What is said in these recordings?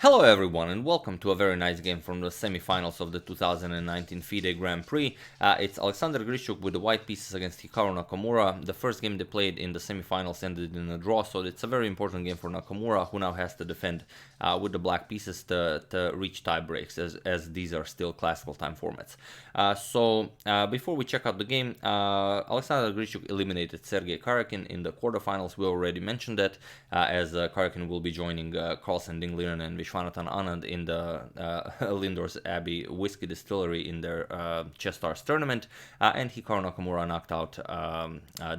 Hello everyone and welcome to a very nice game from the semi-finals of the 2019 FIDE Grand Prix. It's Alexander Grischuk with the white pieces against Hikaru Nakamura. The first game they played in the semi-finals ended in a draw, so it's a very important game for Nakamura, who now has to defend with the black pieces to reach tie breaks, as these are still classical time formats. Before we check out the game, Alexander Grischuk eliminated Sergei Karyakin in the quarterfinals. We already mentioned that, as Karyakin will be joining Carlsen, Dingliren and Vishwanathan Anand in the Lindor's Abbey Whiskey Distillery in their Chess Stars tournament, and Hikaru Nakamura knocked out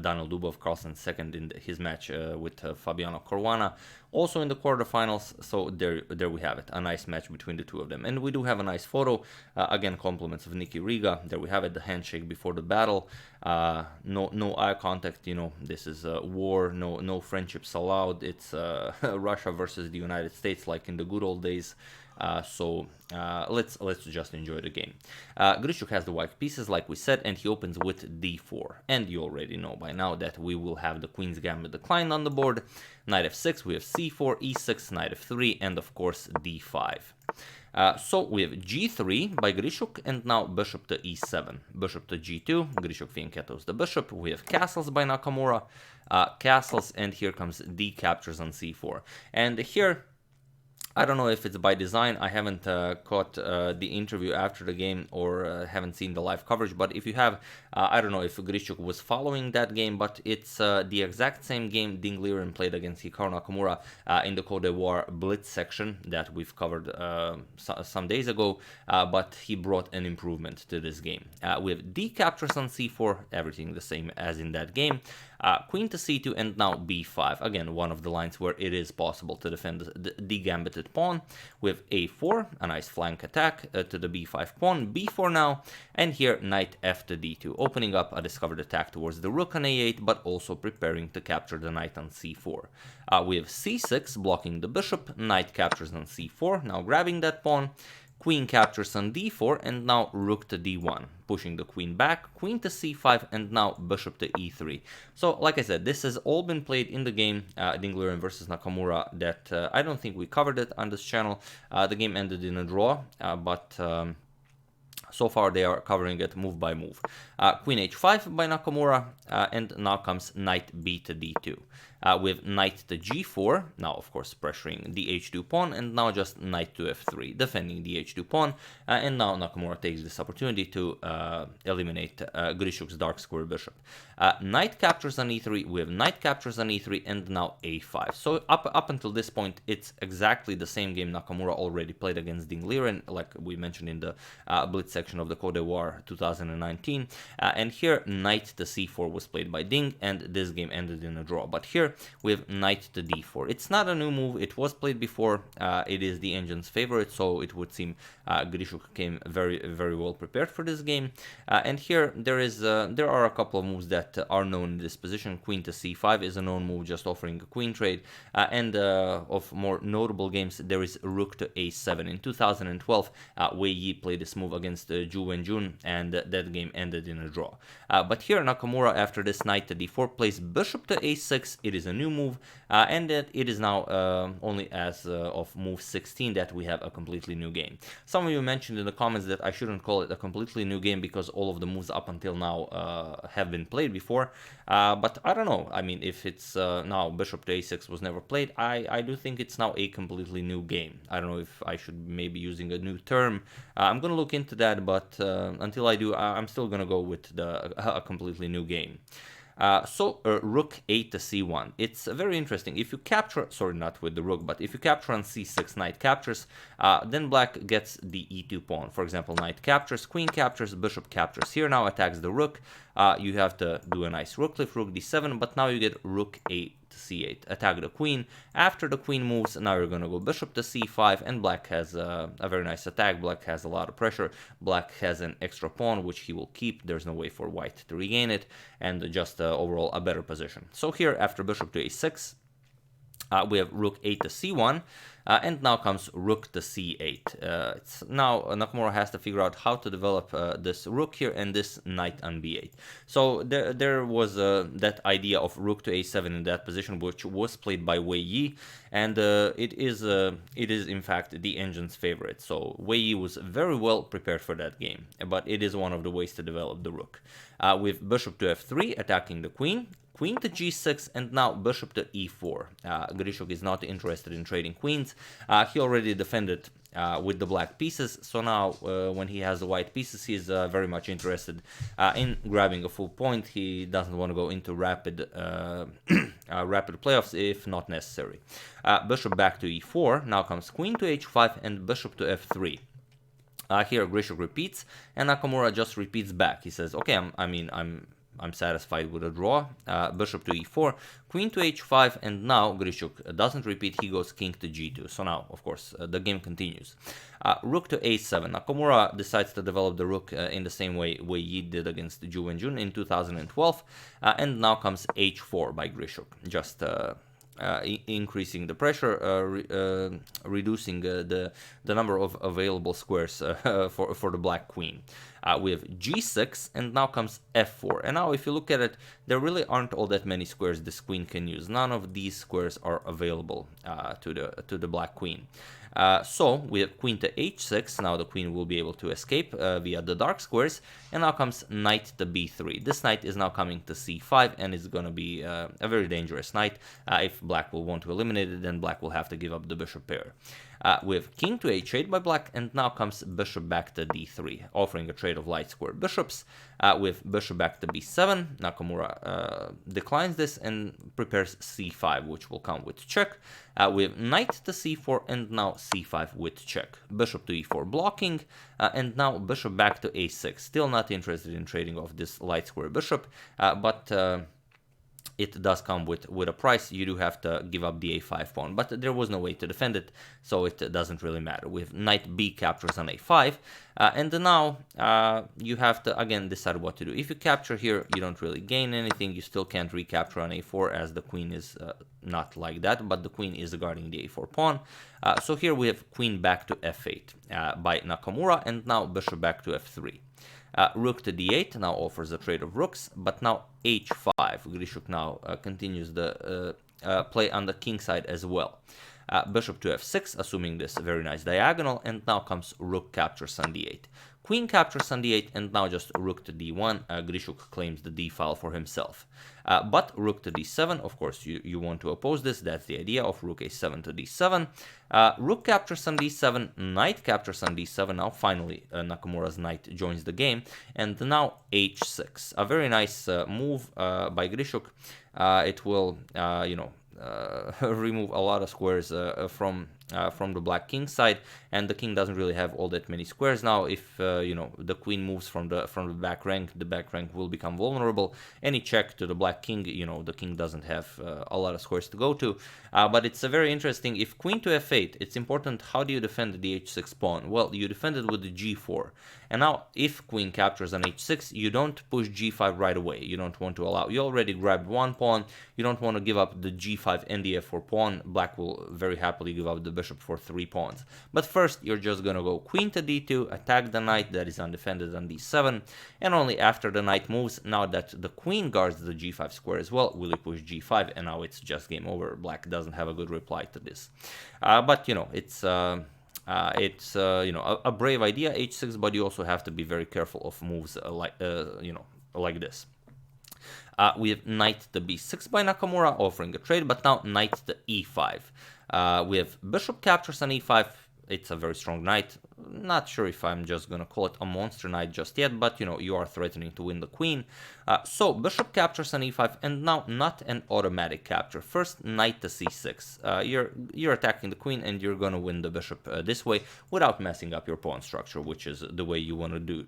Daniel Dubov, Carlsen second in his match with Fabiano Caruana, also in the quarterfinals. So there we have it, a nice match between the two of them. And we do have a nice photo, again compliments of Nikki Riga. There we have it, the handshake before the battle. No eye contact, this is war, no friendships allowed. It's Russia versus the United States like in the good old days. Let's just enjoy the game. Grischuk has the white pieces like we said, and he opens with d4, and you already know by now that we will have the queen's gambit declined on the board. Knight f6, we have c4, e6, knight f3, and of course d5. So we have g3 by Grischuk, and now bishop to e7, bishop to g2, Grischuk fianchettos the bishop. We have castles by Nakamura, castles, and here comes d captures on c4. And here, I don't know if it's by design. I haven't caught the interview after the game, or haven't seen the live coverage, but if you have, I don't know if Grischuk was following that game, but it's the exact same game Dingliren played against Hikaru Nakamura in the Côte d'Ivoire Blitz section that we've covered some days ago, but he brought an improvement to this game. We have d captures on c4, everything the same as in that game. Queen to c2, and now b5. Again, one of the lines where it is possible to defend the gambited pawn. We have a4, a nice flank attack to the b5 pawn, b4 now, and here knight f to d2, opening up a discovered attack towards the rook on a8, but also preparing to capture the knight on c4. We have c6, blocking the bishop, knight captures on c4, now grabbing that pawn. Queen captures on d4, and now rook to d1, pushing the queen back, queen to c5, and now bishop to e3. So, like I said, this has all been played in the game, Dingliren versus Nakamura, that I don't think we covered it on this channel. The game ended in a draw, but so far they are covering it move by move. Queen h5 by Nakamura, and now comes knight b to d2. With knight to g4, now of course pressuring the h2 pawn, and now just knight to f3, defending the h2 pawn, and now Nakamura takes this opportunity to eliminate Grischuk's dark square bishop. Knight captures on e3, we have knight captures on e3, and now a5. So up until this point, it's exactly the same game Nakamura already played against Dingliren, like we mentioned in the Blitz section of the Côte d'Ivoire 2019, and here knight to c4 was played by Ding, and this game ended in a draw. But here we have knight to d4. It's not a new move, it was played before, it is the engine's favorite, so it would seem Grischuk came very well prepared for this game. And here there are a couple of moves that are known in this position. Queen to c5 is a known move, just offering a queen trade, and of more notable games there is rook to a7. In 2012, Wei Yi played this move against Zhu Wenjun, and that game ended in a draw. But here Nakamura, after this knight to d4, plays bishop to a6. It is a new move, and that it is now only as of move 16 that we have a completely new game. Some of you mentioned in the comments that I shouldn't call it a completely new game because all of the moves up until now have been played before, but I don't know. I mean, if it's now bishop to a6 was never played, I do think it's now a completely new game. I don't know if I should maybe using a new term. I'm gonna look into that, but until I do, I'm still gonna go with a completely new game. Rook 8 to c1. It's very interesting. If you capture, sorry, not with the rook, but if you capture on c6, knight captures, then black gets the e2 pawn. For example, knight captures, queen captures, bishop captures. Here now attacks the rook. You have to do a nice rook cliff, rook d7, but now you get rook 8 to c8. Attack the queen. After the queen moves, now you're going to go bishop to c5, and black has a very nice attack. Black has a lot of pressure. Black has an extra pawn, which he will keep. There's no way for white to regain it, and just overall a better position. So here, after bishop to a6, we have rook 8 to c1. And now comes rook to c8. Now Nakamura has to figure out how to develop this rook here and this knight on b8. So there was that idea of rook to a7 in that position, which was played by Wei Yi, and it is in fact the engine's favorite. So Wei Yi was very well prepared for that game, but it is one of the ways to develop the rook. With bishop to f3 attacking the queen. Queen to g6, and now bishop to e4. Grischuk is not interested in trading queens. He already defended with the black pieces, so now when he has the white pieces, he's very much interested in grabbing a full point. He doesn't want to go into rapid rapid playoffs if not necessary. Bishop back to e4. Now comes queen to h5 and bishop to f3. Here Grischuk repeats, and Nakamura just repeats back. He says, "Okay, I'm satisfied with a draw." Bishop to e4, queen to h5, and now Grischuk doesn't repeat, he goes king to g2. So now, of course, the game continues. Rook to a7. Nakamura decides to develop the rook in the same way Wei Yi did against Zhu Wenjun in 2012, and now comes h4 by Grischuk, just increasing the pressure, reducing the number of available squares for the black queen. We have g6, and now comes f4. And now if you look at it, there really aren't all that many squares this queen can use. None of these squares are available to the black queen. So we have queen to h6. Now the queen will be able to escape via the dark squares, and now comes knight to b3. This knight is now coming to c5, and it's going to be a very dangerous knight. If black will want to eliminate it, then black will have to give up the bishop pair. We have king to h8 by black, and now comes bishop back to d3, offering a trade of light square bishops. With bishop back to b7, Nakamura declines this and prepares c5, which will come with check. We have knight to c4, and now c5 with check. Bishop to e4 blocking, and now bishop back to a6. Still not interested in trading off this light square bishop, but it does come with a price. You do have to give up the a5 pawn, but there was no way to defend it, so it doesn't really matter. With knight b captures on a5, and now you have to again decide what to do. If you capture here, you don't really gain anything. You still can't recapture on a4 as the queen is not like that, but the queen is guarding the a4 pawn. So here we have queen back to f8 by Nakamura, and now bishop back to f3. Rook to d8 now offers a trade of rooks, but now h5. Grischuk now continues the play on the king side as well. Bishop to f6, assuming this very nice diagonal, and now comes rook captures on d8. Queen captures on d8, and now just rook to d1. Grischuk claims the d file for himself. But rook to d7, of course, you want to oppose this. That's the idea of rook a7 to d7. Rook captures on d7, knight captures on d7. Now, finally, Nakamura's knight joins the game. And now h6. A very nice move by Grischuk. It will, remove a lot of squares from the black king side, and the king doesn't really have all that many squares now. If the queen moves from the back rank, the back rank will become vulnerable. Any check to the black king, the king doesn't have a lot of squares to go to. But it's very interesting. If queen to f8, it's important. How do you defend the h6 pawn? Well, you defend it with the g4. And now, if queen captures on h6, you don't push g5 right away. You don't want to allow. You already grabbed one pawn. You don't want to give up the g5 and the f4 pawn. Black will very happily give up the bishop for 3 pawns. But first, you're just going to go queen to d2, attack the knight that is undefended on d7, and only after the knight moves, now that the queen guards the g5 square as well, will you push g5, and now it's just game over. Black doesn't have a good reply to this. But, it's a brave idea, h6, but you also have to be very careful of moves like this. We have knight to b6 by Nakamura, offering a trade, but now knight to e5. We have bishop captures on e5. It's a very strong knight. Not sure if I'm just going to call it a monster knight just yet, but you are threatening to win the queen. So bishop captures on e5, and now not an automatic capture. First, knight to c6. You're attacking the queen, and you're going to win the bishop this way without messing up your pawn structure, which is the way you want to do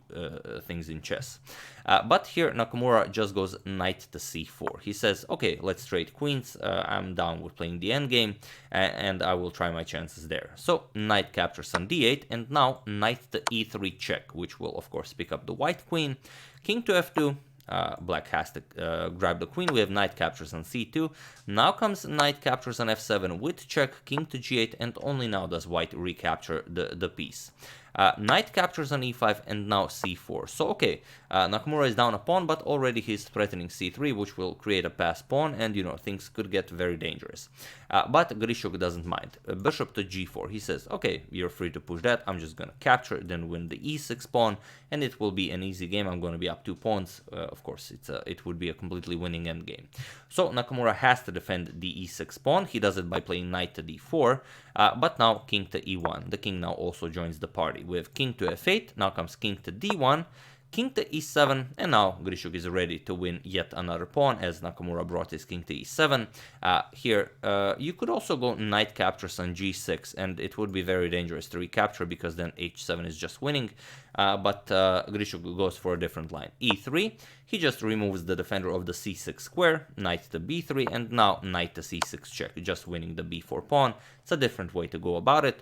things in chess. But here Nakamura just goes knight to c4. He says, okay, let's trade queens. I'm down with playing the endgame, and I will try my chances there. So knight captures on d8, and now knight to e3 check, which will of course pick up the white queen. King to f2. black has to grab the queen. We have knight captures on c2. Now comes knight captures on f7 with check, king to g8, and only now does white recapture the piece. Knight captures on e5 and now c4. So okay, Nakamura is down a pawn, but already he's threatening c3, which will create a passed pawn, and you know, things could get very dangerous. But Grischuk doesn't mind. Bishop to g4. He says, okay, you're free to push that. I'm just gonna capture, then win the e6 pawn, and it will be an easy game. I'm gonna be up 2 pawns. Of course, it would be a completely winning endgame. So Nakamura has to defend the e6 pawn. He does it by playing knight to d4, but now king to e1. The king now also joins the party. We have king to f8, now comes king to d1, king to e7, and now Grischuk is ready to win yet another pawn as Nakamura brought his king to e7. Here, you could also go knight captures on g6, and it would be very dangerous to recapture because then h7 is just winning. But Grischuk goes for a different line. e3, he just removes the defender of the c6 square, knight to b3, and now knight to c6 check, just winning the b4 pawn. It's a different way to go about it.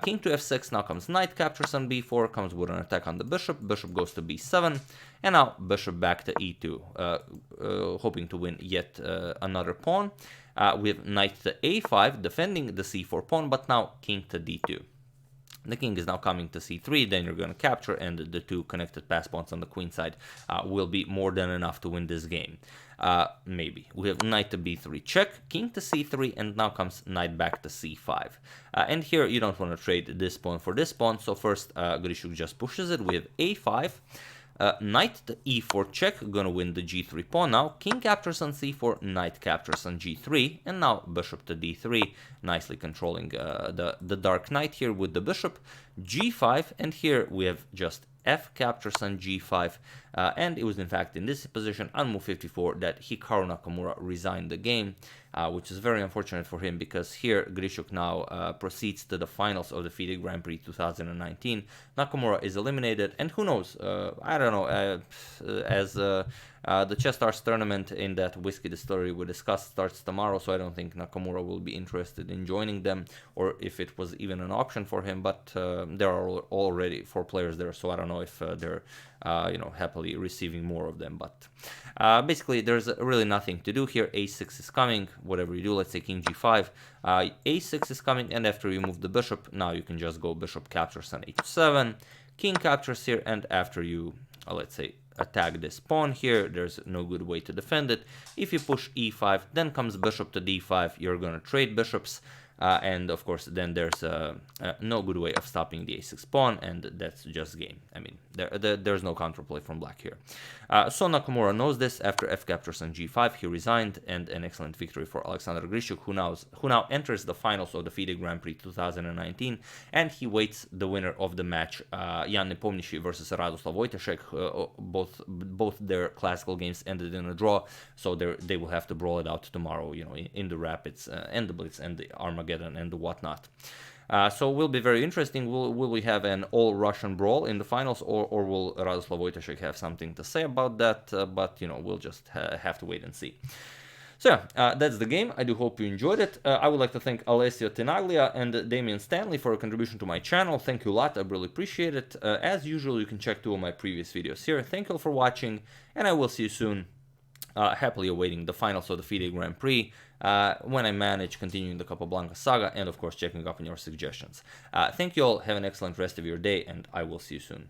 King to f6, now comes knight captures on b4, comes with an attack on the bishop, bishop goes to b7, and now bishop back to e2, hoping to win yet another pawn. We have knight to a5, defending the c4 pawn, but now king to d2. The king is now coming to c3, then you're going to capture, and the 2 connected pass pawns on the queen side will be more than enough to win this game. Maybe. We have knight to b3 check, king to c3, and now comes knight back to c5. And here you don't want to trade this pawn for this pawn, so first Grischuk just pushes it. We have a5. Knight to e4 check, gonna win the g3 pawn now. King captures on c4, knight captures on g3, and now bishop to d3, nicely controlling the dark knight here with the bishop. g5, and here we have just f captures on g5, and it was in fact in this position on move 54 that Hikaru Nakamura resigned the game, which is very unfortunate for him because here Grischuk now proceeds to the finals of the FIDE Grand Prix 2019. Nakamura is eliminated, and who knows, I don't know, as the Chess Stars tournament in that whiskey distillery we discussed starts tomorrow, so I don't think Nakamura will be interested in joining them, or if it was even an option for him, but there are already 4 players there, so I don't know if they're happily receiving more of them. But basically there's really nothing to do here. a6 is coming, whatever you do, let's say king g5, a6 is coming, and after you move the bishop, now you can just go bishop captures on h7, king captures here, and after you let's say attack this pawn here, there's no good way to defend it. If you push e5, then comes bishop to d5, you're gonna trade bishops, and of course then there's no good way of stopping the a6 pawn, and that's just game. I mean, there's no counterplay from black here. So Nakamura knows this. After f captures on g5, he resigned, and an excellent victory for Alexander Grischuk, who now enters the finals of the FIDE Grand Prix 2019, and he waits the winner of the match, Jan Nepomniachtchi versus Radoslav Wojtaszek. Both their classical games ended in a draw, so they will have to brawl it out tomorrow, in the Rapids and the Blitz and the Armageddon and the whatnot. So will be very interesting. Will we have an all-Russian brawl in the finals, or will Radoslav Wojtaszek have something to say about that? But we'll just have to wait and see. So yeah, that's the game. I do hope you enjoyed it. I would like to thank Alessio Tenaglia and Damian Stanley for a contribution to my channel. Thank you a lot. I really appreciate it. As usual, you can check 2 of my previous videos here. Thank you all for watching, and I will see you soon. Happily awaiting the finals of the FIDE Grand Prix, when I manage continuing the Capablanca saga, and of course checking up on your suggestions. Thank you all, have an excellent rest of your day, and I will see you soon.